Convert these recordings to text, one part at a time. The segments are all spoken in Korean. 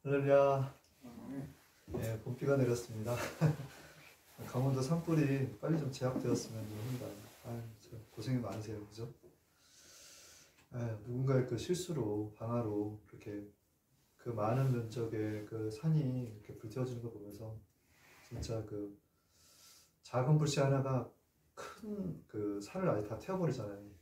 할렐루야. 예, 봄비가 내렸습니다. 강원도 산불이 빨리 좀 제압되었으면 합니다. 고생이 많으세요, 그죠? 누군가의 그 실수로, 방화로 그렇게 그 많은 면적의 그 산이 이렇게 불태워지는 거 보면서 진짜 그 작은 불씨 하나가 큰 그 산을 아예 다 태워버리잖아요.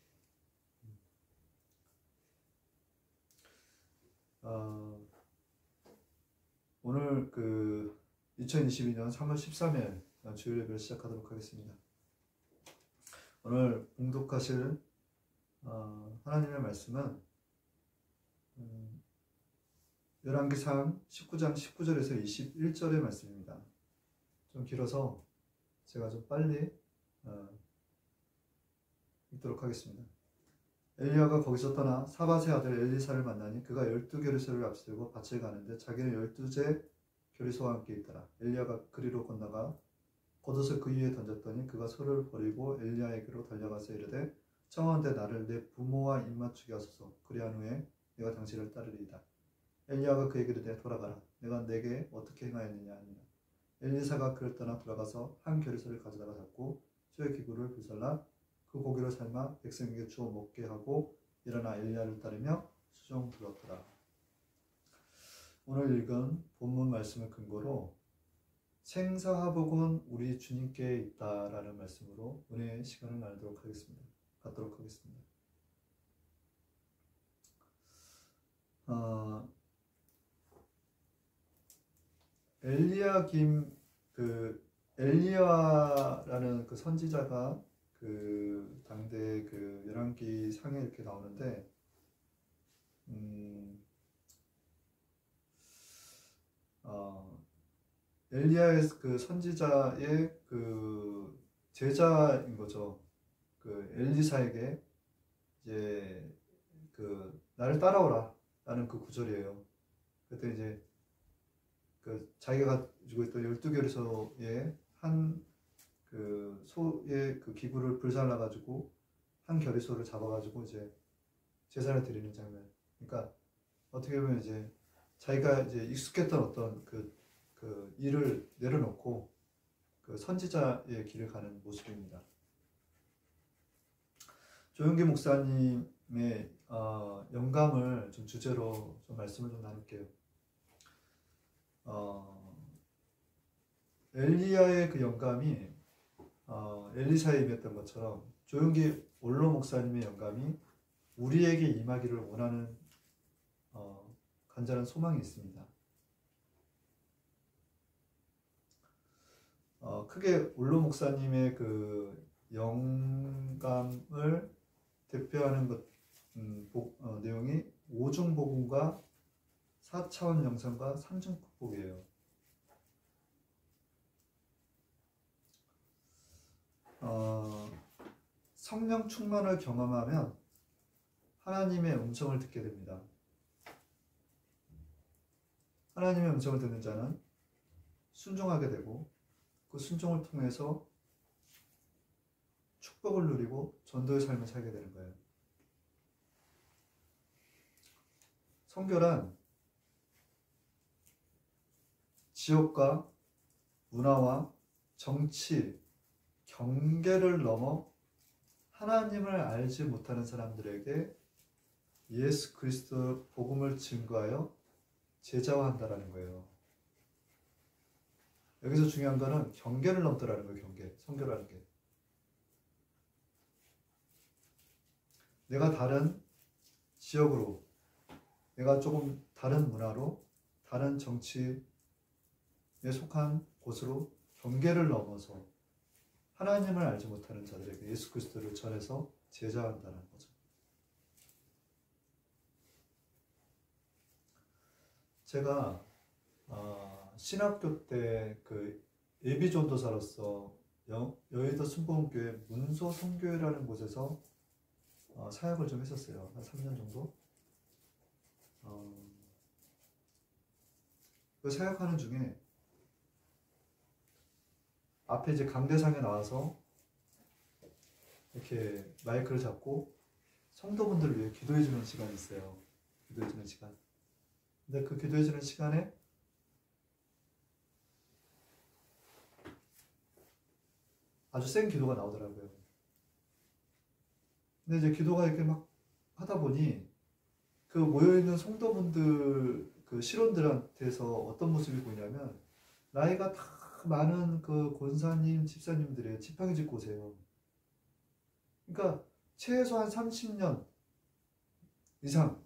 오늘 그 2022년 3월 13일 주일 예배를 시작하도록 하겠습니다. 오늘 봉독하실 하나님의 말씀은 열왕기상 19장 19절에서 21절의 말씀입니다. 좀 길어서 제가 좀 빨리 읽도록 하겠습니다. 엘리야가 거기서 떠나 사밧의 아들 엘리사를 만나니 그가 12교리소를 앞세우고 밭을 가는데 자기는 12제 교리소와 함께 있더라. 엘리야가 그리로 건너가 겉옷을 그 위에 던졌더니 그가 소를 버리고 엘리야에게로 달려가서 이르되 청하건대 나를 내 부모와 입맞추게 하소서. 그리한 후에 내가 당신을 따르리이다. 엘리야가 그에게 이르되 돌아가라. 내가 내게 어떻게 행하였느냐 하니라. 엘리사가 그를 떠나 돌아가서 한 교리소를 가져다가 잡고 소의 기구를 불살라 그 고기를 삶아 백성에게 주어 먹게 하고 일어나 엘리야를 따르며 수종 불렀더라. 오늘 읽은 본문 말씀을 근거로 생사화복은 우리 주님께 있다라는 말씀으로 은혜의 시간을 갖도록 하겠습니다. 엘리야라는 그 선지자가 그 당대 그 열왕기 상에 이렇게 나오는데 엘리야의 그 선지자의 그 제자인 거죠. 그 엘리사에게 이제 그 나를 따라오라 라는 그 구절이에요. 그때 이제 그 자기가 가지고 있던 12교리소에 한 그 소의 그 기구를 불살라 가지고 한 교리소를 잡아 가지고 이제 제사를 드리는 장면. 그러니까 어떻게 보면 이제 자기가 이제 익숙했던 어떤 그 일을 내려놓고 그 선지자의 길을 가는 모습입니다. 조용기 목사님의 영감을 좀 주제로 좀 말씀을 좀 나눌게요. 엘리야의 그 영감이 엘리사에 임했던 것처럼 조용기 올로 목사님의 영감이 우리에게 임하기를 원하는 간절한 소망이 있습니다. 크게 올로 목사님의 그 영감을 대표하는 것 내용이 5중 복음과 4차원 영성과 3중 극복이에요. 성령 충만을 경험하면 하나님의 음성을 듣게 됩니다. 하나님의 음성을 듣는 자는 순종하게 되고 그 순종을 통해서 축복을 누리고 전도의 삶을 살게 되는 거예요. 선교란 지역과 문화와 정치, 경계를 넘어 하나님을 알지 못하는 사람들에게 예수 그리스도 복음을 증거하여 제자화한다라는 거예요. 여기서 중요한 거는 경계를 넘더라는 거예요. 경계, 선교라는 게. 내가 다른 지역으로, 내가 조금 다른 문화로, 다른 정치에 속한 곳으로 경계를 넘어서 하나님을 알지 못하는 자들에게 예수 그리스도를 전해서 제자한다는 거죠. 제가 신학교 때 그 예비 전도사로서 여의도 순복음교회 문소 선교회라는 곳에서 사역을 좀 했었어요. 한 3년 정도. 그 사역하는 중에 앞에 이제 강대상에 나와서 이렇게 마이크를 잡고 성도분들을 위해 기도해주는 시간이 있어요. 기도해주는 시간. 근데 그 기도해주는 시간에 아주 센 기도가 나오더라고요. 근데 이제 기도가 이렇게 막 하다 보니 그 모여있는 성도분들 그 실원들한테서 어떤 모습이 보이냐면 나이가 다 많은 그 권사님, 집사님들의 지팡이 짚고 오세요. 그러니까 최소한 30년 이상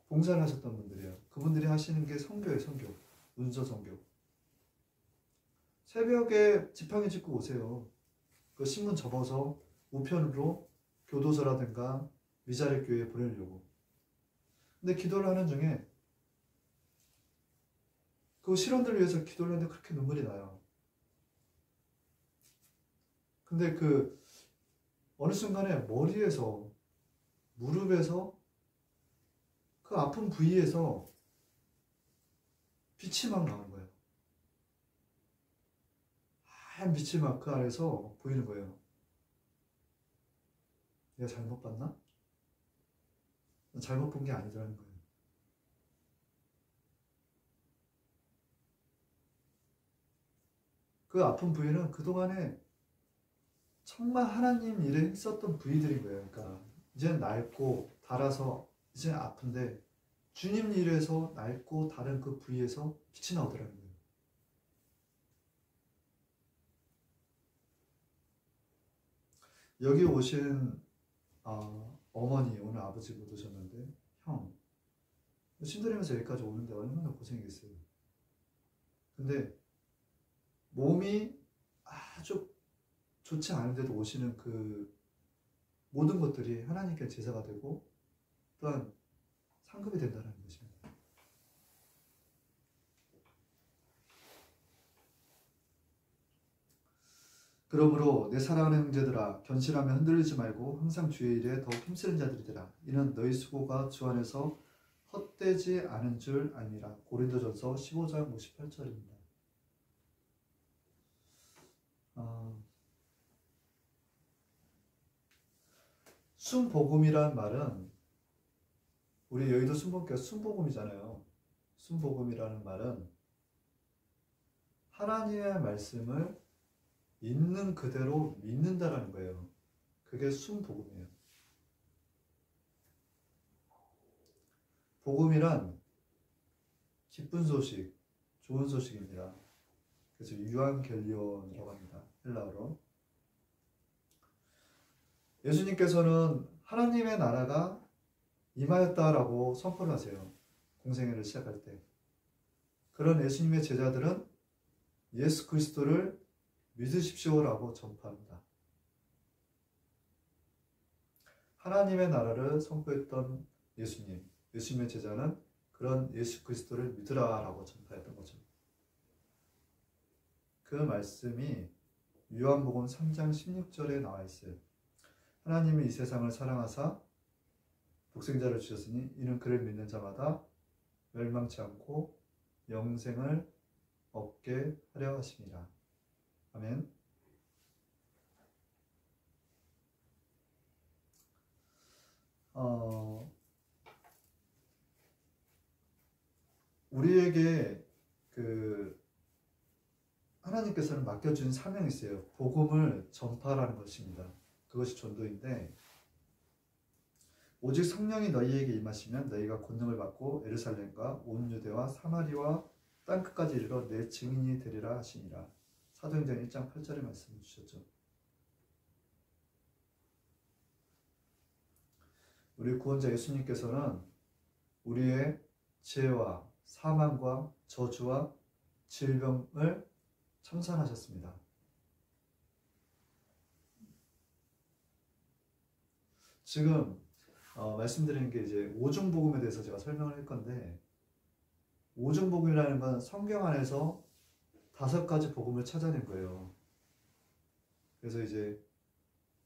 봉사를 하셨던 분들이에요. 그분들이 하시는 게 선교예요, 선교. 문서 선교. 새벽에 지팡이 짚고 오세요. 그 신문 접어서 우편으로 교도소라든가 미자립 교회에 보내려고. 근데 기도를 하는 중에 그 실원들을 위해서 기도를 하는데 그렇게 눈물이 나요. 근데 그 어느 순간에 머리에서 무릎에서 그 아픈 부위에서 빛이 막 나오는 거예요. 하얀 빛이 막 그 안에서 보이는 거예요. 내가 잘못 봤나? 잘못 본 게 아니더라는 거예요. 그 아픈 부위는 그동안에 정말 하나님 일에 했었던 부위들인 거예요. 그러니까 이제 낡고 닳아서 이제 아픈데 주님 일에서 낡고 다른 그 부위에서 빛이 나오더라는 거예요. 여기 오신 어머니, 오늘 아버지 못 오셨는데 형 신도림에서 여기까지 오는데 얼마나 고생했어요. 근데 몸이 아주 좋지 않은데도 오시는 그 모든 것들이 하나님께 제사가 되고 또한 상급이 된다는 것입니다. 그러므로 내 사랑하는 형제들아 견실하며 흔들리지 말고 항상 주의 일에 더욱 힘쓰는 자들이더라. 이는 너희 수고가 주 안에서 헛되지 않은 줄 아니라. 고린도전서 15장 58절입니다. 순복음이란 말은 우리 여의도 순복음교회 순복음이잖아요. 순복음이라는 말은 하나님의 말씀을 있는 그대로 믿는다라는 거예요. 그게 순복음이에요. 복음이란 기쁜 소식, 좋은 소식입니다. 그래서 유앙겔리온이라고 합니다. 헬라어로. 예수님께서는 하나님의 나라가 임하였다라고 선포를 하세요. 공생애를 시작할 때. 그런 예수님의 제자들은 예수 그리스도를 믿으십시오라고 전파합니다. 하나님의 나라를 선포했던 예수님, 예수님의 제자는 그런 예수 그리스도를 믿으라라고 전파했던 거죠. 그 말씀이 요한복음 3장 16절에 나와 있어요. 하나님이 이 세상을 사랑하사 독생자를 주셨으니 이는 그를 믿는 자마다 멸망치 않고 영생을 얻게 하려 하심이라. 아멘. 우리에게 하나님께서는 맡겨준 사명이 있어요. 복음을 전파하라는 것입니다. 그것이 전도인데, 오직 성령이 너희에게 임하시면 너희가 권능을 받고 예루살렘과 온 유대와 사마리와 땅끝까지 이르러 내 증인이 되리라 하시니라. 사도행전 1장 8절에 말씀을 주셨죠. 우리 구원자 예수님께서는 우리의 죄와 사망과 저주와 질병을 청산하셨습니다. 지금 말씀드리는 게 이제 오중복음에 대해서 제가 설명을 할 건데, 오중복음이라는 건 성경 안에서 5가지 복음을 찾아낸 거예요. 그래서 이제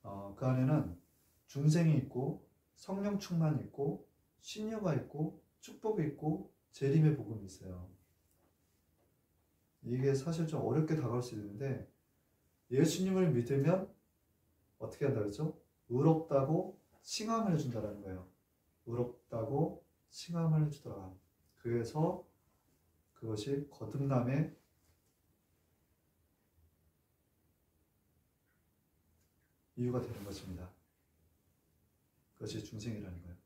그 안에는 중생이 있고 성령 충만이 있고 신유가 있고 축복이 있고 재림의 복음이 있어요. 이게 사실 좀 어렵게 다가올 수 있는데, 예수님을 믿으면 어떻게 한다 그랬죠? 의롭다고 칭함을 해준다는 거예요. 의롭다고 칭함을 해주더라. 그래서 그것이 거듭남의 이유가 되는 것입니다. 그것이 중생이라는 거예요.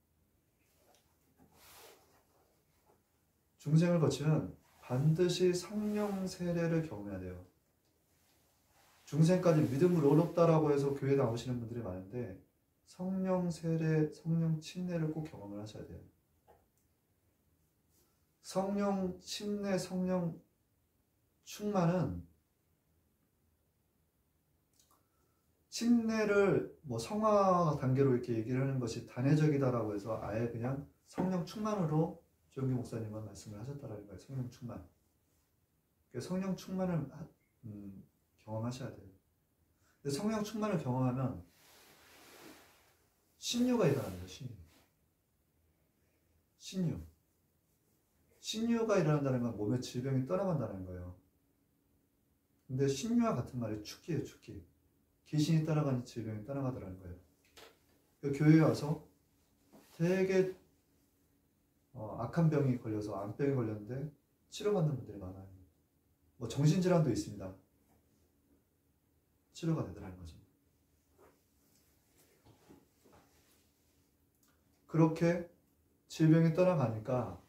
중생을 거치면 반드시 성령 세례를 경험해야 돼요. 중생까지 믿음으로 어렵다라고 해서 교회 나오시는 분들이 많은데 성령 세례, 성령 침례를 꼭 경험을 하셔야 돼요. 성령 침례, 성령 충만은 침례를 뭐 성화 단계로 이렇게 얘기를 하는 것이 단회적이다라고 해서 아예 그냥 성령 충만으로 조영기 목사님은 말씀을 하셨다라는 거예요. 성령 충만. 성령 충만을 경험하셔야 돼요. 근데 성령 충만을 경험하면 신유가 일어납니다. 신유. 신유가 일어난다는 건 몸의 질병이 떠나간다는 거예요. 근데 신유와 같은 말이 축기예요. 축기. 귀신이 따라가니 질병이 떠나가더라는 거예요. 교회에 와서 되게 악한 병이 걸려서 암병이 걸렸는데 치료받는 분들이 많아요. 뭐 정신질환도 있습니다. 치료가 되더라는 거죠. 그렇게 질병이 떠나가니까,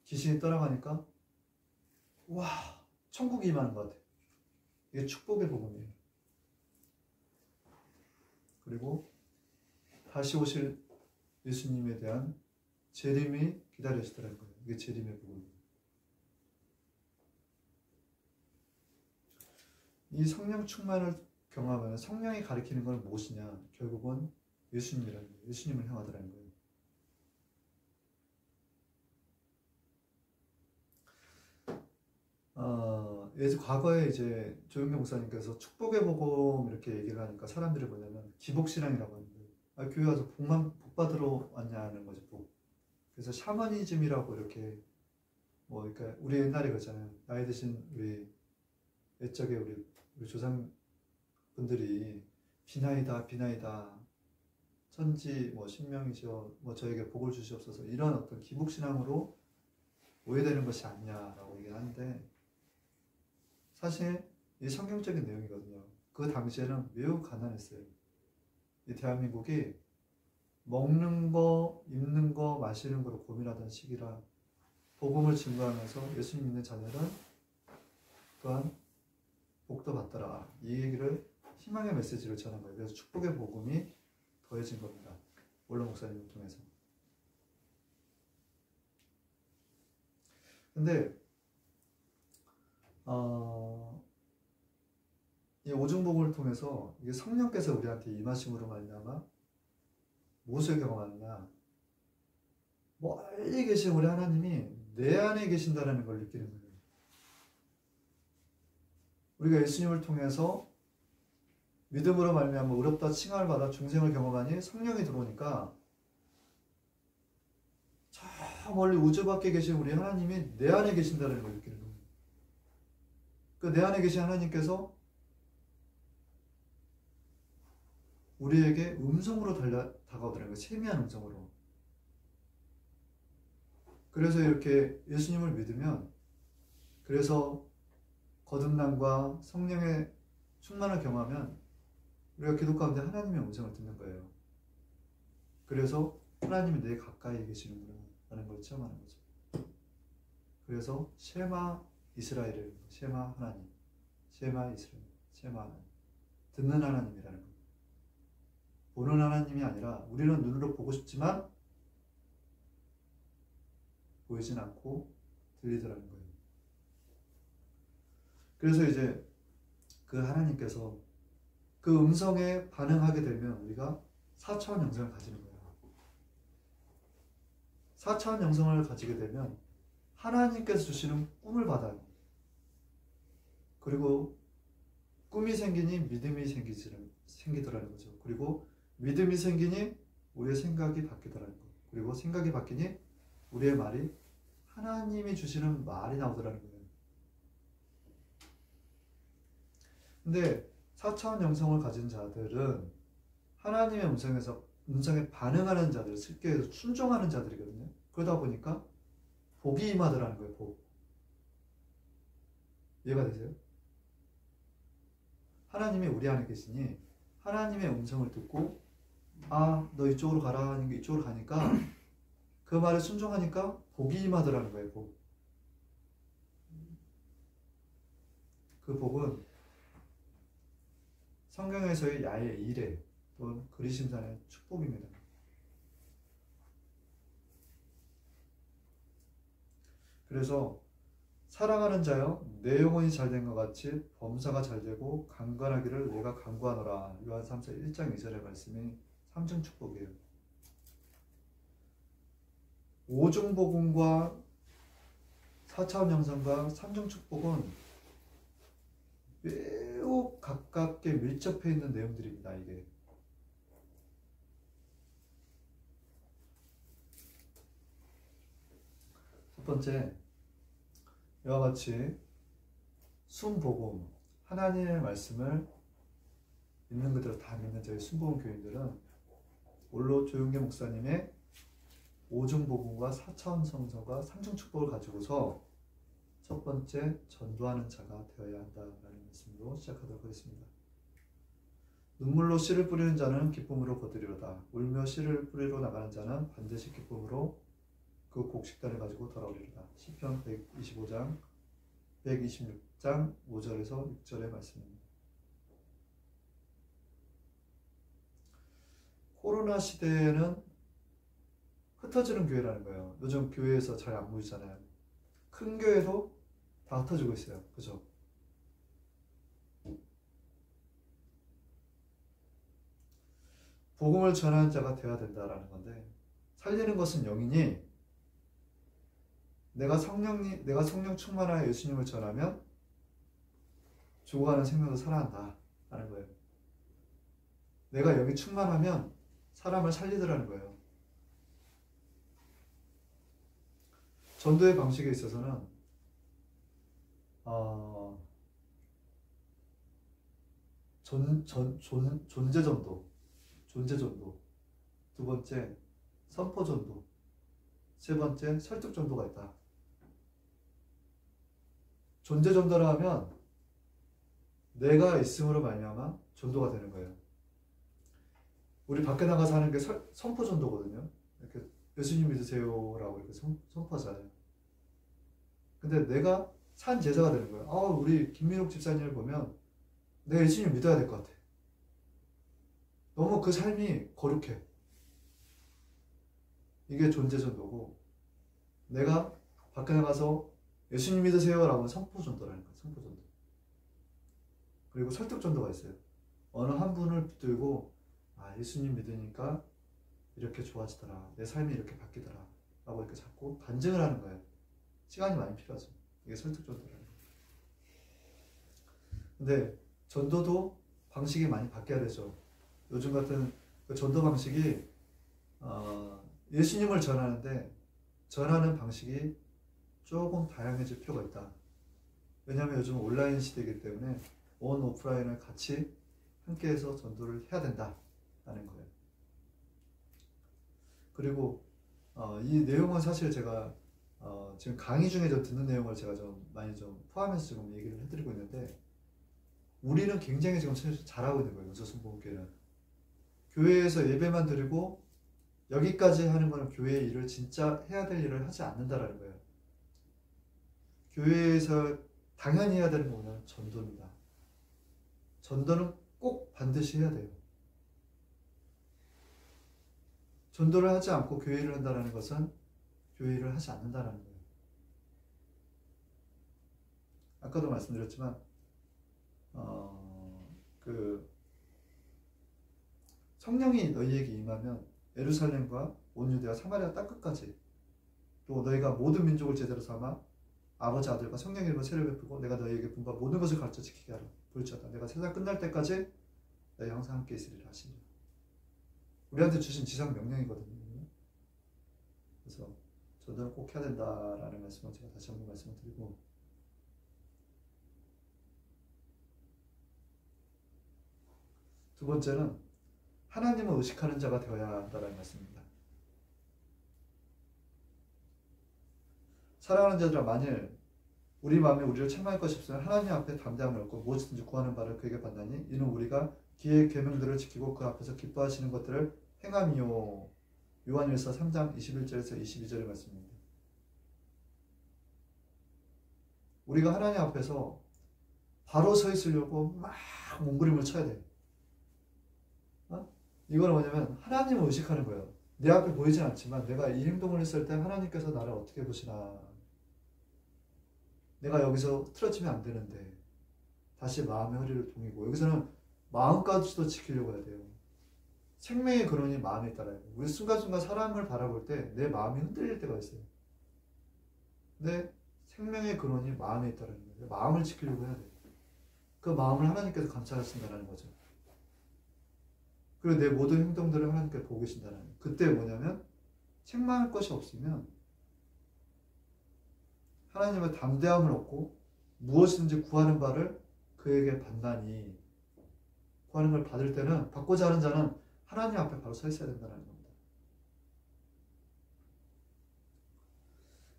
귀신이 떠나가니까 와, 천국이 임하는 것 같아요. 이게 축복의 복음이에요. 그리고 다시 오실 예수님에 대한 재림이 기다려지더라는 거예요. 이게 재림의 복음이에요. 이 성령 충만을 경험하면 성령이 가리키는 건 무엇이냐? 결국은 예수님이라는 거예요. 예수님을 향하더라는 거예요. 과거에 이제 조영기 목사님께서 축복의 복음 이렇게 얘기를 하니까 사람들이 뭐냐면 기복신앙이라고 하는데, 교회 와서 복 받으러 왔냐는 거지, 복. 그래서 샤머니즘이라고 이렇게 그러니까 우리 옛날에 그랬잖아요. 나이 드신 우리 옛적에 우리 조상분들이 비나이다 천지 신명이시여 저에게 복을 주시옵소서, 이런 어떤 기복신앙으로 오해되는 것이 아니냐라고 얘기를 하는데, 사실 이 성경적인 내용이거든요. 그 당시에는 매우 가난했어요. 이 대한민국이 먹는 거, 입는 거, 마시는 거로 고민하던 시기라 복음을 증거하면서 예수님 믿는 자녀는 또한 복도 받더라, 이 얘기를 희망의 메시지를 전한 거예요. 그래서 축복의 복음이 더해진 겁니다. 원로 목사님을 통해서. 근데 이 오중복음을 통해서 이게 성령께서 우리한테 임하심으로 말미암아 무엇을 경험하느냐? 멀리 계신 우리 하나님이 내 안에 계신다는 걸 느끼는 거예요. 우리가 예수님을 통해서 믿음으로 말미암아 어렵다 칭함을 받아 중생을 경험하니 성령이 들어오니까 저 멀리 우주 밖에 계신 우리 하나님이 내 안에 계신다는 걸 느끼는 거예요. 그 내 안에 계신 하나님께서 우리에게 음성으로 다가오더라는 거예요. 세미한 음성으로. 그래서 이렇게 예수님을 믿으면, 그래서 거듭남과 성령의 충만을 경험하면 우리가 기도 가운데 하나님의 음성을 듣는 거예요. 그래서 하나님이 내 가까이 계시는구나 라는 걸 체험하는 거죠. 그래서 셰마 이스라엘을, 셰마 하나님, 셰마 이스라엘, 셰마 하나님, 듣는 하나님이라는 거예요. 보는 하나님이 아니라 우리는 눈으로 보고 싶지만 보이진 않고 들리더라는 거예요. 그래서 이제 그 하나님께서 그 음성에 반응하게 되면 우리가 4차원 영성을 가지는 거예요. 4차원 영성을 가지게 되면 하나님께서 주시는 꿈을 받아요. 그리고 꿈이 생기니 믿음이 생기더라는 거죠. 그리고 믿음이 생기니 우리의 생각이 바뀌더라는 거. 그리고 생각이 바뀌니 우리의 말이 하나님이 주시는 말이 나오더라는 거예요. 근데 4차원 영성을 가진 자들은 하나님의 음성에 반응하는 자들, 쉽게 해서 순종하는 자들이거든요. 그러다 보니까 복이 임하더라는 거예요. 복. 이해가 되세요? 하나님이 우리 안에 계시니 하나님의 음성을 듣고 너 이쪽으로 가라 하는 게 이쪽으로 가니까 그 말에 순종하니까 복이 임하더라는 거예요. 복. 그 복은 성경에서의 야의 일해 또는 그리심산의 축복입니다. 그래서 사랑하는 자여 내 영혼이 잘된 것 같이 범사가 잘되고 강건하기를 내가 간구하노라. 요한 3서 1장 2절의 말씀이 삼중 축복이에요. 오중 복음과 4차원 형상과 삼중 축복은 매우 가깝게 밀접해 있는 내용들입니다. 이게 첫 번째, 이와 같이 순복음, 하나님의 말씀을 있는 그대로 다 믿는 저희 순복음 교인들은 올로 조용계 목사님의 오중복음과 4차원 성서가 삼중 축복을 가지고서 첫 번째, 전도하는 자가 되어야 한다라는 말씀으로 시작하도록 하겠습니다. 눈물로 씨를 뿌리는 자는 기쁨으로 거두리로다. 울며 씨를 뿌리러 나가는 자는 반드시 기쁨으로 그 곡식단을 가지고 돌아오리로다. 시편 125장 126장 5절에서 6절의 말씀입니다. 코로나 시대에는 흩어지는 교회라는 거예요. 요즘 교회에서 잘 안 보이잖아요. 큰 교회도 다 흩어지고 있어요. 그죠? 복음을 전하는 자가 되어야 된다라는 건데, 살리는 것은 영이니 내가 성령 충만하여 예수님을 전하면 죽어가는 생명도 살아난다 라는 거예요. 내가 영이 충만하면 사람을 살리더라는 거예요. 전도의 방식에 있어서는 존재전도, 두 번째 선포전도, 세 번째 설득전도가 있다. 존재전도를 하면 내가 있음으로 말미암아 전도가 되는 거예요. 우리 밖에 나가서 하는 게 선포전도거든요. 이렇게 예수님 믿으세요라고 이렇게 선포하잖아요. 근데 내가 산 제자가 되는 거예요. 우리 김민욱 집사님을 보면 내가 예수님 믿어야 될 것 같아. 너무 그 삶이 거룩해. 이게 존재전도고, 내가 밖에 나가서 예수님 믿으세요라고 선포전도라는 거예요. 선포전도. 그리고 설득전도가 있어요. 어느 한 분을 붙들고 예수님 믿으니까 이렇게 좋아지더라. 내 삶이 이렇게 바뀌더라. 라고 이렇게 자꾸 간증을 하는 거예요. 시간이 많이 필요하죠. 이게 설득전도라는 거예요. 근데 전도도 방식이 많이 바뀌어야 되죠. 요즘 같은 그 전도 방식이 예수님을 전하는데 전하는 방식이 조금 다양해질 필요가 있다. 왜냐하면 요즘 온라인 시대이기 때문에 온 오프라인을 같이 함께해서 전도를 해야 된다라는 거예요. 그리고 이 내용은 사실 제가 지금 강의 중에 듣는 내용을 제가 좀 많이 좀 포함해서 지금 얘기를 해드리고 있는데, 우리는 굉장히 지금 잘하고 있는 거예요. 은서순복음교회는 교회에서 예배만 드리고 여기까지 하는 거는 교회의 일을 진짜 해야 될 일을 하지 않는다라는 거예요. 교회에서 당연히 해야 되는 거는 전도입니다. 전도는 꼭 반드시 해야 돼요. 전도를 하지 않고 교회 일을 한다는 것은 교회 일을 하지 않는다는 거예요. 아까도 말씀드렸지만 성령이 너희에게 임하면 예루살렘과 온 유대와 사마리아 땅끝까지 또 너희가 모든 민족을 제대로 삼아 아버지 아들과 성령의 이름으로 세례를 베푸고 내가 너희에게 분바 모든 것을 가르쳐 지키게 하라. 볼지어다 내가 세상 끝날 때까지 너희 항상 함께 있으리라 하시니라. 우리한테 주신 지상 명령이거든요. 그래서 전도를 꼭 해야 된다라는 말씀을 제가 다시 한번 말씀을 드리고, 두 번째는 하나님을 의식하는 자가 되어야 한다는 말씀입니다. 사랑하는 자들아, 만일 우리 마음에 우리를 책망할 것이 없으면 하나님 앞에 담대함을 얻고 무엇이든지 구하는 바를 그에게 받나니 이는 우리가 그의 계명들을 지키고 그 앞에서 기뻐하시는 것들을 행함이요. 요한일서 3장 21절에서 22절의 말씀입니다. 우리가 하나님 앞에서 바로 서 있으려고 막 몸부림을 쳐야 돼. 이거는 뭐냐면 하나님을 의식하는 거예요. 내 앞에 보이진 않지만 내가 이 행동을 했을 때 하나님께서 나를 어떻게 보시나. 내가 여기서 틀어지면 안 되는데 다시 마음의 허리를 동이고, 여기서는 마음까지도 지키려고 해야 돼요. 생명의 근원이 마음에 있다라는 거예요. 우리 순간순간 사람을 바라볼 때 내 마음이 흔들릴 때가 있어요. 근데 생명의 근원이 마음에 있다라는 거예요. 마음을 지키려고 해야 돼요. 그 마음을 하나님께서 감찰하신다는 거죠. 그리고 내 모든 행동들을 하나님께 보고 계신다는 거예요. 그때 뭐냐면 책망할 것이 없으면 하나님의 담대함을 얻고 무엇이든지 구하는 바를 그에게 받나니, 구하는 걸 받을 때는, 받고자 하는 자는 하나님 앞에 바로 서 있어야 된다는 겁니다.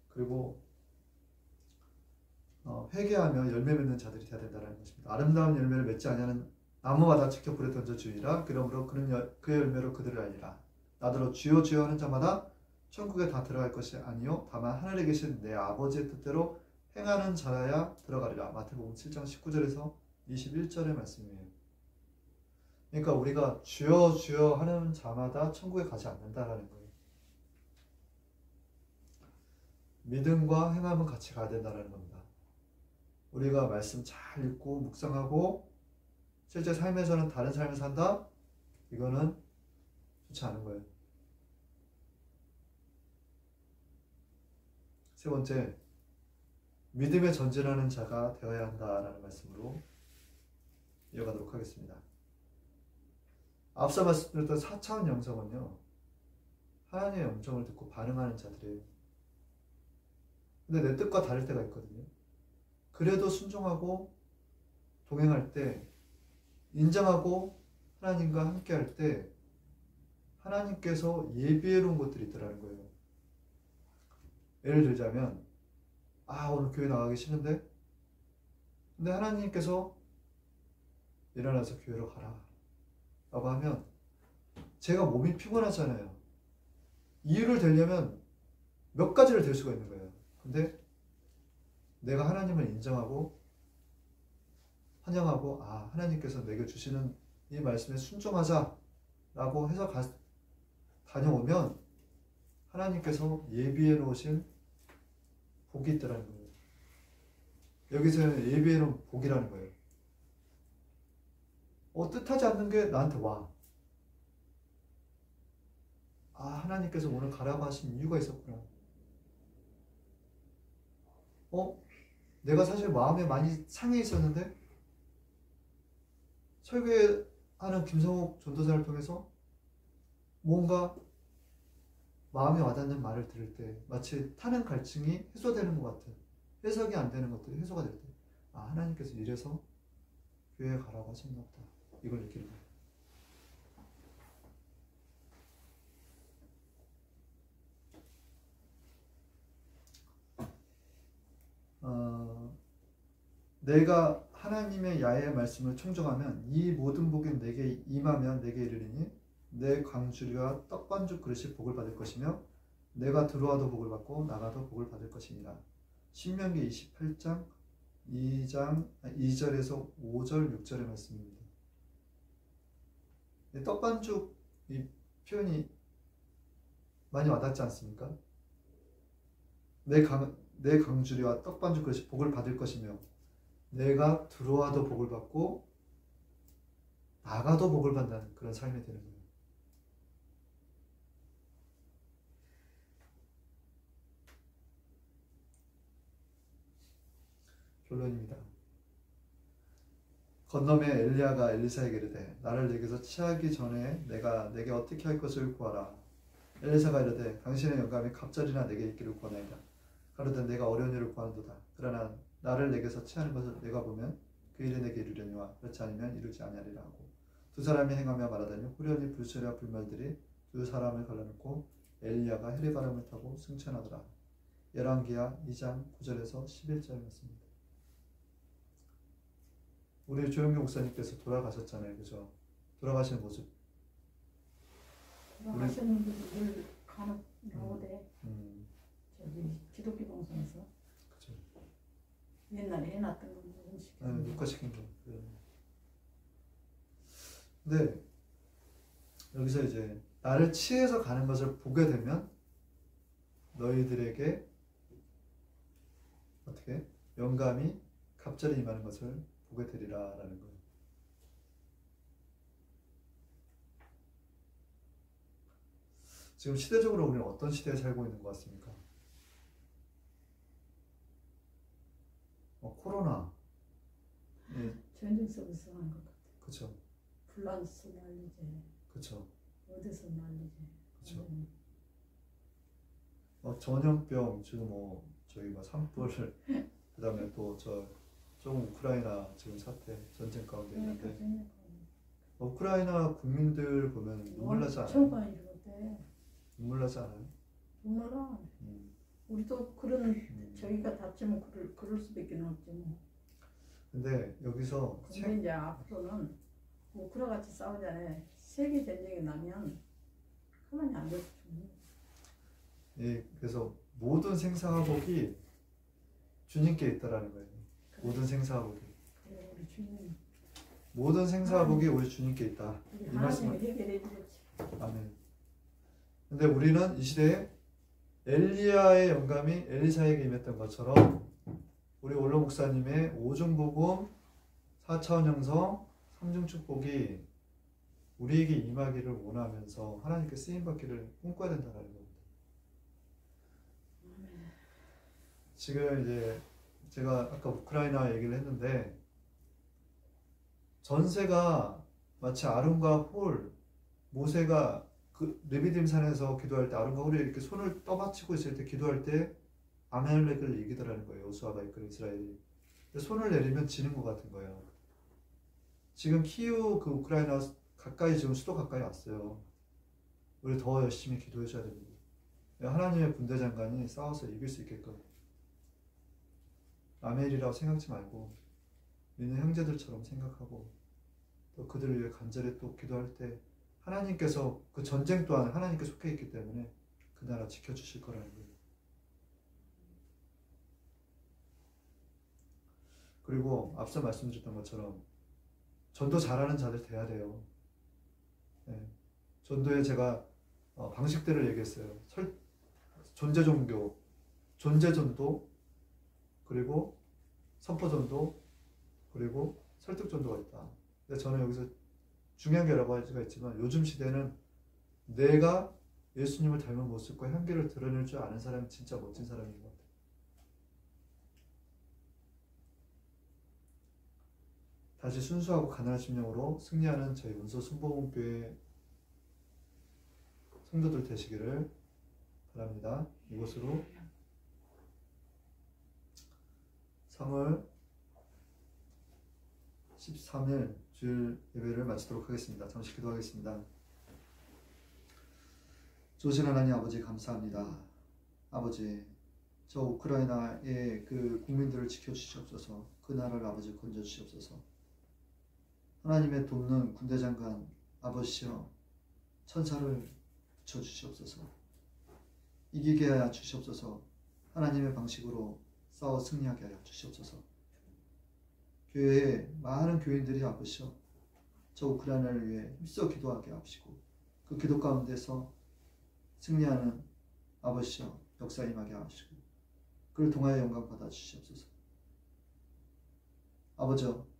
그리고 회개하며 열매 맺는 자들이 되어야 된다는 것입니다. 아름다운 열매를 맺지 아니하는 나무마다 직접 불에 던져 주리라. 그러므로 그는 그의 열매로 그들을 알리라. 나더러 주여 주여 하는 자마다 천국에 다 들어갈 것이 아니요 다만 하늘에 계신 내 아버지의 뜻대로 행하는 자라야 들어가리라. 마태복음 7장 19절에서 21절의 말씀이에요. 그러니까 우리가 주여 주여 하는 자마다 천국에 가지 않는다라는 거예요. 믿음과 행함은 같이 가야 된다는 겁니다. 우리가 말씀 잘 읽고 묵상하고 실제 삶에서는 다른 삶을 산다? 이거는 좋지 않은 거예요. 세 번째, 믿음에 전진하는 자가 되어야 한다라는 말씀으로 이어가도록 하겠습니다. 앞서 말씀드렸던 4차원 영성은요, 하나님의 음성을 듣고 반응하는 자들이에요. 근데 내 뜻과 다를 때가 있거든요. 그래도 순종하고 동행할 때, 인정하고 하나님과 함께 할 때 하나님께서 예비해 놓은 것들이 있더라는 거예요. 예를 들자면, 오늘 교회 나가기 싫은데? 근데 하나님께서 일어나서 교회로 가라 라고 하면 제가 몸이 피곤하잖아요. 이유를 대려면 몇 가지를 댈 수가 있는 거예요. 근데 내가 하나님을 인정하고 환영하고, 하나님께서 내게 주시는 이 말씀에 순종하자 라고 해서 다녀오면 하나님께서 예비해 놓으신 복이 있더라는 거예요. 여기서는 예비해 놓은 복이라는 거예요. 뜻하지 않는 게 나한테 와. 하나님께서 오늘 가라고 하신 이유가 있었구나. 내가 사실 마음에 많이 상해 있었는데 설교하는 김성욱 전도사를 통해서 뭔가 마음에 와닿는 말을 들을 때 마치 타는 갈증이 해소되는 것 같은, 해석이 안 되는 것들이 해소가 될 때, 하나님께서 이래서 교회에 가라고 하셨나 보다, 이걸 느끼는 거예요. 내가 하나님의 야의 말씀을 청종하면 이 모든 복이 내게 임하면 내게 이르리니 내 광주리와 떡반죽 그릇이 복을 받을 것이며 내가 들어와도 복을 받고 나가도 복을 받을 것이니라. 신명기 28장 2절에서 5절 6절의 말씀입니다. 떡반죽 이 표현이 많이 와닿지 않습니까? 내 강주리와 떡반죽 그릇이 복을 받을 것이며 내가 들어와도 복을 받고 나가도 복을 받는 그런 삶이 되는 거예요. 결론입니다. 건너매 엘리야가 엘리사에게 이르되 나를 내게서 취하기 전에 내가 내게 어떻게 할 것을 구하라. 엘리사가 이르되 당신의 영감이 갑절이나 내게 있기를 구하나이다. 가로되 내가 어려운 일을 구하는도다. 그러나 나를 내게서 취하는 것을 내가 보면 그 일이 내게 이르려니와 그렇지 않으면 이루지 아니하리라 하고 두 사람이 행하며 말하더니 후련히 불소리와 불말들이 두 사람을 갈라놓고 엘리야가 해리바람을 타고 승천하더라. 열왕기하 2장 9절에서 11절이었습니다. 우리 조영규 목사님께서 돌아가셨잖아요, 그죠? 돌아가신 모습. 돌아가셨는데 늘 간혹 나오대. 저기 기독교 방송에서. 그죠. 옛날에 해놨던 거 음식. 녹화시킨 거. 근데 여기서 이제 나를 치해서 가는 것을 보게 되면 너희들에게 어떻게 영감이 갑자기 임하는 것을 보게 되리라라는 거예요. 지금 시대적으로 우리는 어떤 시대에 살고 있는 것 같습니까? 코로나. 전쟁 속에서 하는 것 같아. 그렇죠. 플란스 난리지. 그렇죠. 어디서 난리지. 그렇죠. 전염병 지금 저희 산불 그다음에 또 조금 우크라이나 지금 사태 전쟁 가운데 있는데 우크라이나 국민들 보면 눈물 나지 않아요? 눈물 나지 않아요? 눈물 나. 우리도 그런 저희가 다치면 그럴 수밖에 없지 뭐. 근데 여기서 근데 이제 앞으로는 우크라 같이 싸우잖아요. 세계 전쟁이 나면 가만히 안 될 수. 예, 그래서 모든 생사화복이 주님께 있다라는 거예요. 그래. 모든 생사화복이. 그래, 우리 주님. 모든 생사화복이 우리 주님께 있다. 이 말씀을 해결해 주겠지. 아멘. 근데 우리는 이 시대에 엘리야의 영감이 엘리사에게 임했던 것처럼 우리 올로 목사님의 5중 복음, 4차원 영성, 3중 축복이 우리에게 임하기를 원하면서 하나님께 쓰임 받기를 꿈꿔야 된다는 겁니다. 지금 이제 제가 아까 우크라이나 얘기를 했는데 전세가 마치 아론과 홀, 모세가 그 르비딤 산에서 기도할 때 아론과 홀이 이렇게 손을 떠받치고 있을 때 기도할 때 아말렉을 이기더라는 거예요. 여호수아가 이끄는 이스라엘이. 손을 내리면 지는 것 같은 거예요. 지금 키우 그 우크라이나 가까이 지금 수도 가까이 왔어요. 우리 더 열심히 기도해 줘야 됩니다. 하나님의 군대 장관이 싸워서 이길 수 있게끔 아멜이라고 생각지 말고 믿는 형제들처럼 생각하고 또 그들을 위해 간절히 또 기도할 때 하나님께서 그 전쟁 또한 하나님께 속해 있기 때문에 그 나라 지켜주실 거라는 거예요. 그리고 앞서 말씀드렸던 것처럼 전도 잘하는 자들 돼야 돼요. 네. 전도에 제가 방식들을 얘기했어요. 존재 종교, 존재 전도, 그리고 선포 전도, 그리고 설득 전도가 있다. 근데 저는 여기서 중요한 게 여러 가지가 있지만 요즘 시대는 내가 예수님을 닮은 모습과 향기를 드러낼 줄 아는 사람이 진짜 멋진 사람인 것 같아요. 다시 순수하고 가난한 심령으로 승리하는 저희 운소 순복음교회 성도들 되시기를 바랍니다. 이것으로 3월 13일 주일 예배를 마치도록 하겠습니다. 잠시 기도하겠습니다. 좋으신 하나님 아버지 감사합니다. 아버지 저 우크라이나의 그 국민들을 지켜주시옵소서. 그 나라를 아버지 건져주시옵소서. 하나님의 돕는 군대장관 아버지여 천사를 붙여주시옵소서. 이기게 하여 주시옵소서. 하나님의 방식으로 싸워 승리하게 하여 주시옵소서. 교회에 많은 교인들이 아버지여 저 우크라이나를 위해 힘써 기도하게 하시고 그 기도 가운데서 승리하는 아버지여 역사 임하게 하시고 그를 통하여 영광 받아 주시옵소서. 아버지여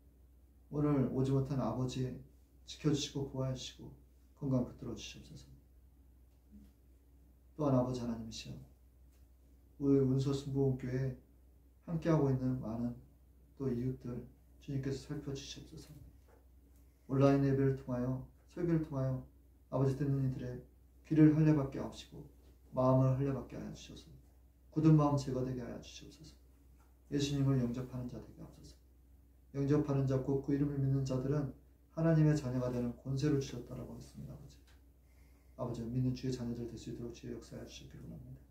오늘 오지 못한 아버지 지켜주시고 보호하시고 건강 붙들어 주시옵소서. 또한 아버지 하나님이시여 우리 운소 순복음교회에 함께하고 있는 많은 또 이웃들 주님께서 살펴주시옵소서. 온라인 예배를 통하여 설교를 통하여 아버지 듣는 이들의 귀를 할례받게 하시고 마음을 할례받게 하여 주시옵소서. 굳은 마음 제거되게 하여 주시옵소서. 예수님을 영접하는 자 되게 하옵소서. 영접하는 자 곧 그 이름을 믿는 자들은 하나님의 자녀가 되는 권세를 주셨다라고 했습니다. 아버지 믿는 주의 자녀들 될 수 있도록 주의 역사해 주시기를 원합니다.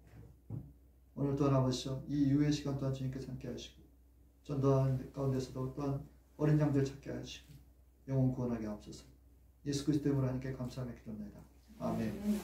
오늘 또한 아버지여 이 이후의 시간 또한 주님께서 함께 하시고 전도하는 가운데서도 또한 어린 양들 찾게 하시고 영혼 구원하게 하옵소서. 예수 그리스도 이름으로 하나님께 감사하며 기도합니다. 아멘.